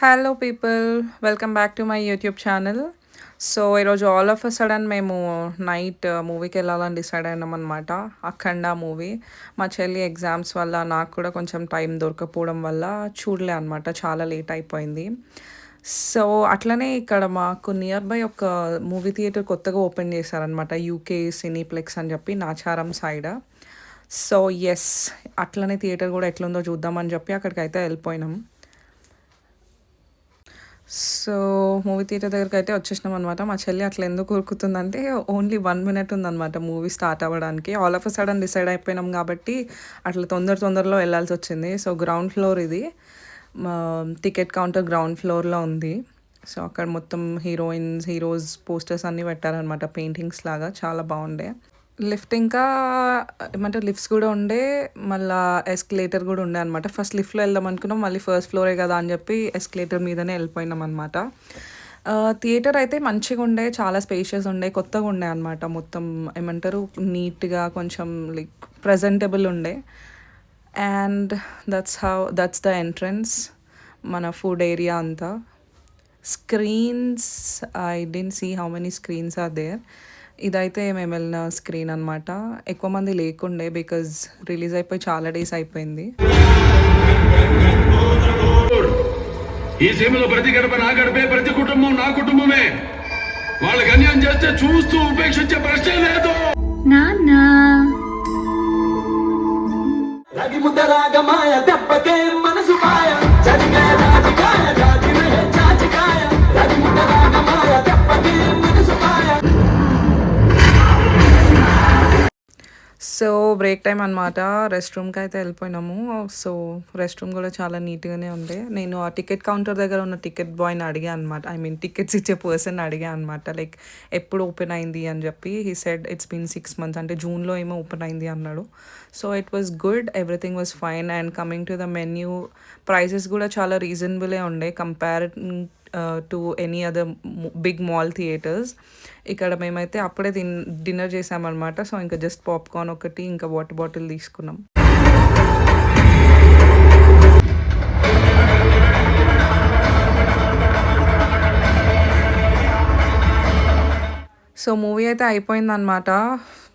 Hello people, welcome back to my YouTube channel. So ఈరోజు all of a sudden మేము night మూవీకి వెళ్ళాలని decide అయినామన్నమాట. అఖండ movie. మా చెల్లి ఎగ్జామ్స్ వల్ల నాకు కూడా కొంచెం టైం దొరకపోవడం వల్ల చూడలే అనమాట. చాలా లేట్ అయిపోయింది. సో అట్లనే ఇక్కడ మాకు నియర్ బై ఒక మూవీ థియేటర్ కొత్తగా ఓపెన్ చేశారనమాట. యూకే సినీప్లెక్స్ అని చెప్పి నాచారం సైడ్. సో ఎస్, అట్లనే థియేటర్ కూడా ఎట్లుందో చూద్దామని చెప్పి అక్కడికైతే వెళ్ళిపోయినాం. సో మూవీ థియేటర్ దగ్గరకైతే వచ్చేసినాం అనమాట. మా చెల్లి అట్లా ఎందుకు ఉరుకుతుందంటే ఓన్లీ 1 మినిట్ ఉందనమాట మూవీ స్టార్ట్ అవ్వడానికి. All of a sudden decide అయిపోయినాం కాబట్టి అట్లా తొందరలో వెళ్ళాల్సొచ్చింది. సో గ్రౌండ్ ఫ్లోర్ ఇది. టికెట్ కౌంటర్ గ్రౌండ్ ఫ్లోర్‌లో ఉంది. సో అక్కడ మొత్తం హీరోస్ పోస్టర్స్ అన్నీ పెట్టారనమాట పెయింటింగ్స్ లాగా. చాలా బాగుండే. లిఫ్ట్ ఇంకా ఏమంటారు లిఫ్ట్స్ కూడా ఉండే. మళ్ళా ఎస్కలేటర్ కూడా ఉండే అనమాట. ఫస్ట్ లిఫ్ట్‌లో వెళ్దాం అనుకున్నాం. మళ్ళీ ఫస్ట్ ఫ్లోరే కదా అని చెప్పి ఎస్కలేటర్ మీదనే వెళ్ళిపోయినాం అనమాట. థియేటర్ అయితే మంచిగా ఉండే, చాలా స్పేషియస్ ఉండే, కొత్తగా ఉండే అనమాట. మొత్తం ఏమంటారు నీట్‌గా కొంచెం లైక్ ప్రెజెంటబుల్ ఉండే. And that's the entrance. మన ఫుడ్ ఏరియా అంతా. Screens, I didn't see how many screens are there. ఇదైతే మేము వెళ్ళిన స్క్రీన్ అనమాట. ఎక్కువ మంది లేకుండే బికాజ్ రిలీజ్ అయిపోయి చాలా డేస్ అయిపోయింది. ఈ సీమలో ప్రతి గడప నా గడపే, ప్రతి కుటుంబం నా కుటుంబమే. వాళ్ళకి అన్యాయం చేస్తే చూస్తూ ఉపేక్షించే ప్రశ్నే లేదు. నాన్నా రగి ముద్దరాగమాయ దెబ్బకే మనసు మాయ చదివే రాజకాయ జాతివే చాచికాయ రగి ముద్దరాగమాయ దెబ్బకే మనసు మాయ. సో బ్రేక్ టైం అనమాట. రెస్ట్ రూమ్కి అయితే వెళ్ళిపోయినాము. సో రెస్ట్ రూమ్ కూడా చాలా నీట్గానే ఉంది. నేను ఆ టికెట్ కౌంటర్ దగ్గర ఉన్న టికెట్ బాయ్ని అడిగా అనమాట. ఐ మీన్ టికెట్స్ ఇచ్చే పర్సన్ అడిగా అనమాట. లైక్ ఎప్పుడు ఓపెన్ అయింది అని చెప్పి. He said it's been 6 months, అంటే జూన్లో ఏమో ఓపెన్ అయింది అన్నాడు. So it was good, everything was fine. And coming to the menu, prices కూడా చాలా రీజనబులే ఉండే compare to any other big mall theatres. ఇక్కడ మేమైతే అప్పుడే డిన్నర్ చేసామన్నమాట. సో ఇంకా జస్ట్ పాప్కార్న్ ఒకటి, ఇంకా వాటర్ బాటిల్ తీసుకున్నాం. సో మూవీ అయితే అయిపోయిందనమాట.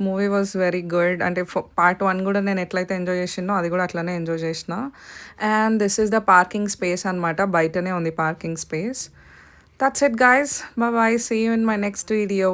Movie was very good. అంటే పార్ట్ 1 కూడా నేను ఎట్లయితే ఎంజాయ్ చేసినో అది కూడా అట్లనే ఎంజాయ్ చేసిన. And this is the parking space అనమాట. బయటనే ఉంది parking space. That's it guys. Bye bye. See you in my next video.